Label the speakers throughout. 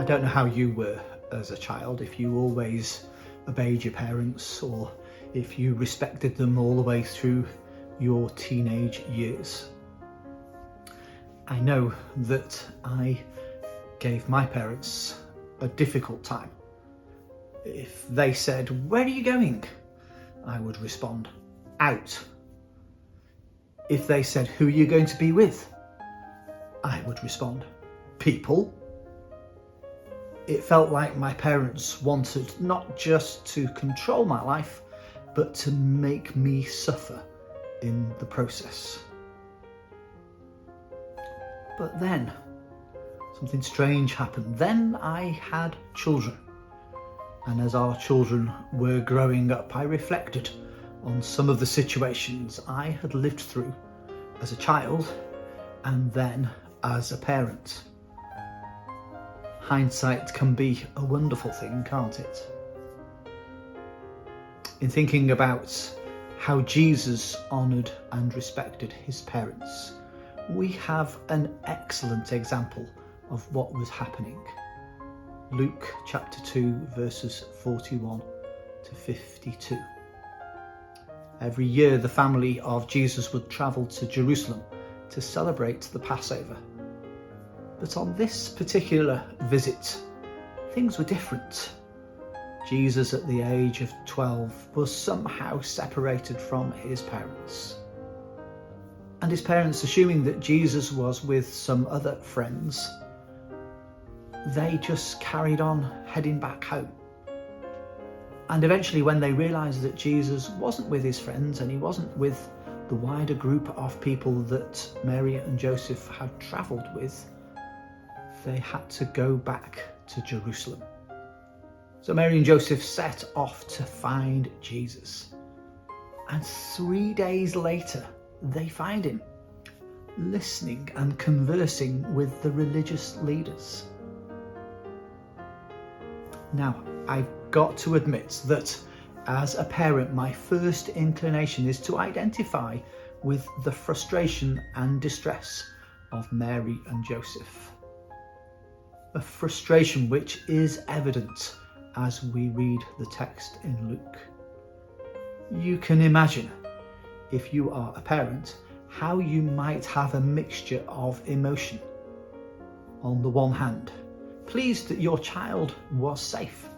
Speaker 1: I don't know how you were as a child, if you always obeyed your parents or if you respected them all the way through your teenage years. I know that I gave my parents a difficult time. If they said, "Where are you going?" I would respond, "Out." If they said, "Who are you going to be with?" I would respond, "People." It felt like my parents wanted not just to control my life, but to make me suffer in the process. But then, something strange happened. Then I had children. And as our children were growing up, I reflected on some of the situations I had lived through as a child and then as a parent. Hindsight can be a wonderful thing, can't it? In thinking about how Jesus honoured and respected his parents, we have an excellent example of what was happening. Luke chapter 2 verses 41 to 52. Every year the family of Jesus would travel to Jerusalem to celebrate the Passover. But on this particular visit, things were different. Jesus, at the age of 12, was somehow separated from his parents. And his parents, assuming that Jesus was with some other friends, they just carried on heading back home. And eventually, when they realised that Jesus wasn't with his friends and he wasn't with the wider group of people that Mary and Joseph had travelled with, they had to go back to Jerusalem. So Mary and Joseph set off to find Jesus. And 3 days later, they find him, listening and conversing with the religious leaders. Now, I've got to admit that as a parent, my first inclination is to identify with the frustration and distress of Mary and Joseph. A frustration which is evident as we read the text in Luke. You can imagine, if you are a parent, how you might have a mixture of emotion. On the one hand, pleased that your child was safe,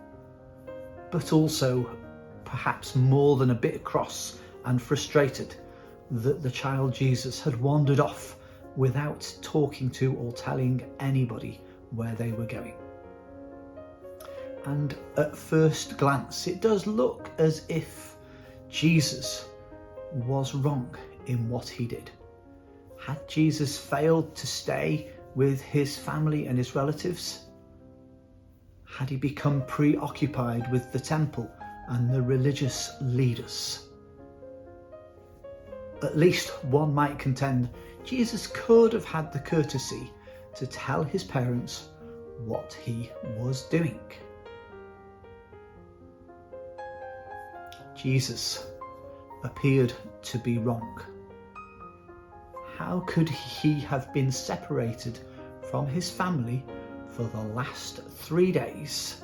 Speaker 1: but also perhaps more than a bit cross and frustrated that the child Jesus had wandered off without talking to or telling anybody where they were going. And at first glance, it does look as if Jesus was wrong in what he did. Had Jesus failed to stay with his family and his relatives? Had he become preoccupied with the temple and the religious leaders? At least one might contend Jesus could have had the courtesy to tell his parents what he was doing. Jesus appeared to be wrong. How could he have been separated from his family for the last 3 days?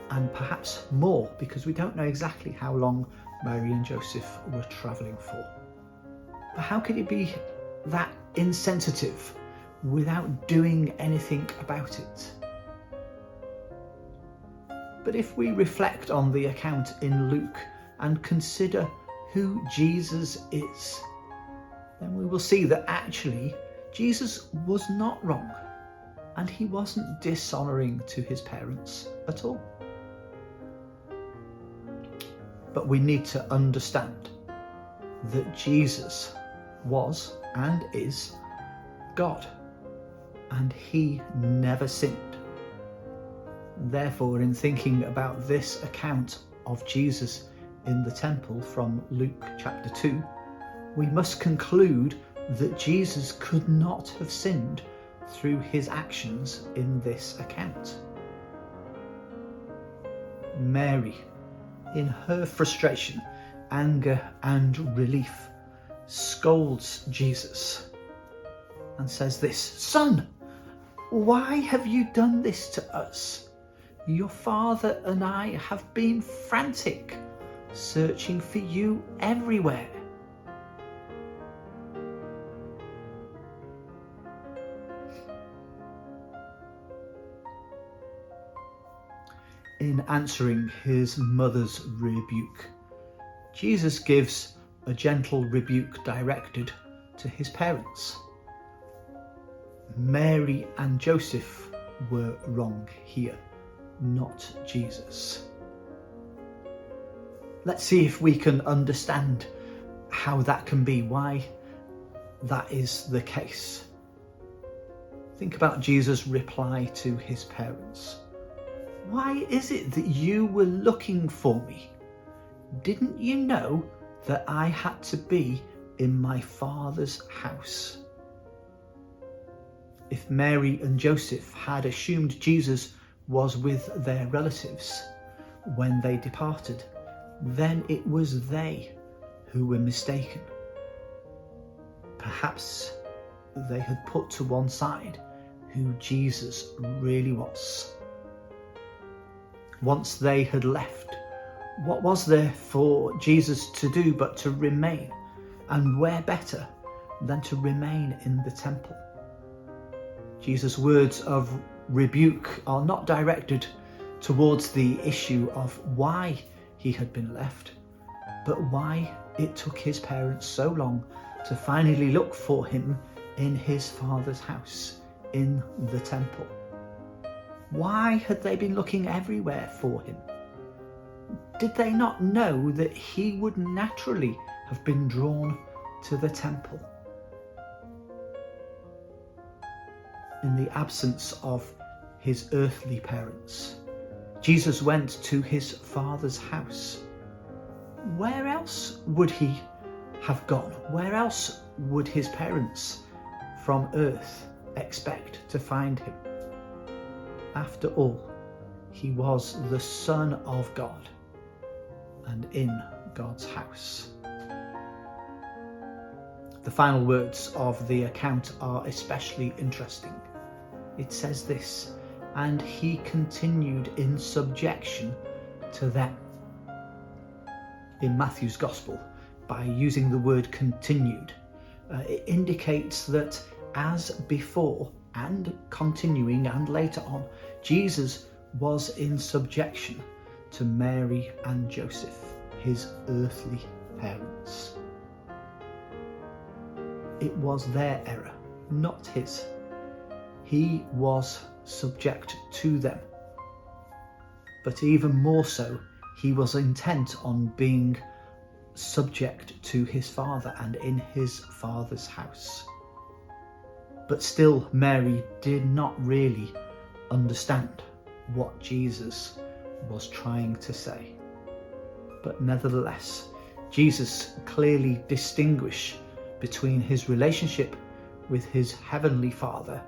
Speaker 1: And perhaps more, because we don't know exactly how long Mary and Joseph were travelling for. But how could he be that insensitive without doing anything about it? But if we reflect on the account in Luke and consider who Jesus is, then we will see that actually Jesus was not wrong and he wasn't dishonouring to his parents at all. But we need to understand that Jesus was and is God, and he never sinned. Therefore, in thinking about this account of Jesus in the temple from Luke chapter 2, we must conclude that Jesus could not have sinned through his actions in this account. Mary, in her frustration, anger and relief, scolds Jesus and says this, "Son, Why have you done this to us? Your father and I have been frantic, searching for you everywhere." In answering his mother's rebuke, Jesus gives a gentle rebuke directed to his parents. Mary and Joseph were wrong here, not Jesus. Let's see if we can understand how that can be, why that is the case. Think about Jesus' reply to his parents. "Why is it that you were looking for me? Didn't you know that I had to be in my Father's house?" If Mary and Joseph had assumed Jesus was with their relatives when they departed, then it was they who were mistaken. Perhaps they had put to one side who Jesus really was. Once they had left, what was there for Jesus to do but to remain? And where better than to remain in the temple? Jesus' words of rebuke are not directed towards the issue of why he had been left, but why it took his parents so long to finally look for him in his Father's house, in the temple. Why had they been looking everywhere for him? Did they not know that he would naturally have been drawn to the temple? In the absence of his earthly parents, Jesus went to his Father's house. Where else would he have gone? Where else would his parents from earth expect to find him? After all, he was the Son of God and in God's house. The final words of the account are especially interesting. It says this, "And he continued in subjection to them." In Matthew's Gospel, by using the word continued, it indicates that as before and continuing and later on, Jesus was in subjection to Mary and Joseph, his earthly parents. It was their error, not his. He was subject to them. But even more so, he was intent on being subject to his Father and in his Father's house. But still, Mary did not really understand what Jesus was trying to say. But nevertheless, Jesus clearly distinguished between his relationship with his heavenly Father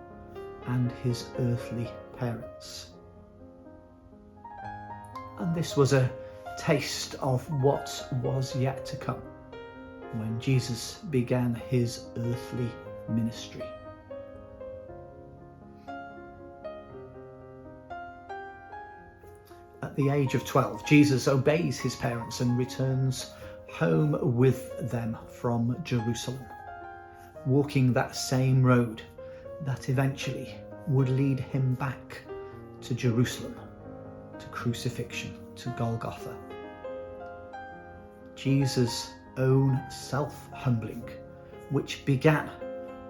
Speaker 1: and his earthly parents. And this was a taste of what was yet to come when Jesus began his earthly ministry. At the age of 12, Jesus obeys his parents and returns home with them from Jerusalem, walking that same road that eventually would lead him back to Jerusalem, to crucifixion, to Golgotha. Jesus' own self-humbling, which began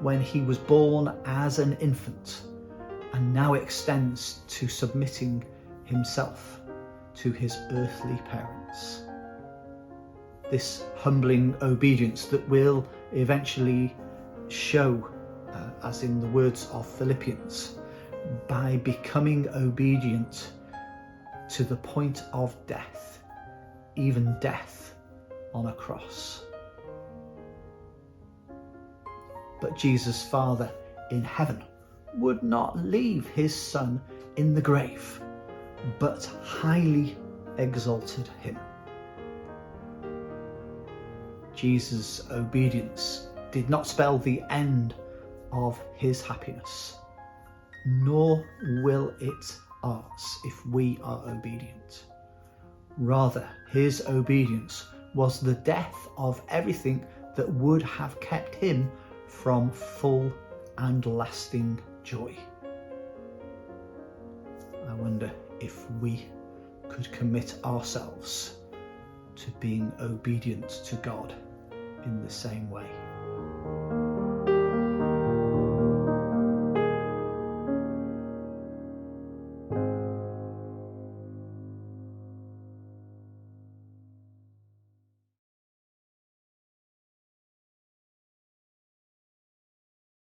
Speaker 1: when he was born as an infant and now extends to submitting himself to his earthly parents. This humbling obedience that will eventually show, as in the words of Philippians, by becoming obedient to the point of death, even death on a cross. But Jesus' Father in heaven would not leave his Son in the grave, but highly exalted him. Jesus' obedience did not spell the end of his happiness, nor will it ours if we are obedient. Rather, his obedience was the death of everything that would have kept him from full and lasting joy. I wonder if we could commit ourselves to being obedient to God in the same way.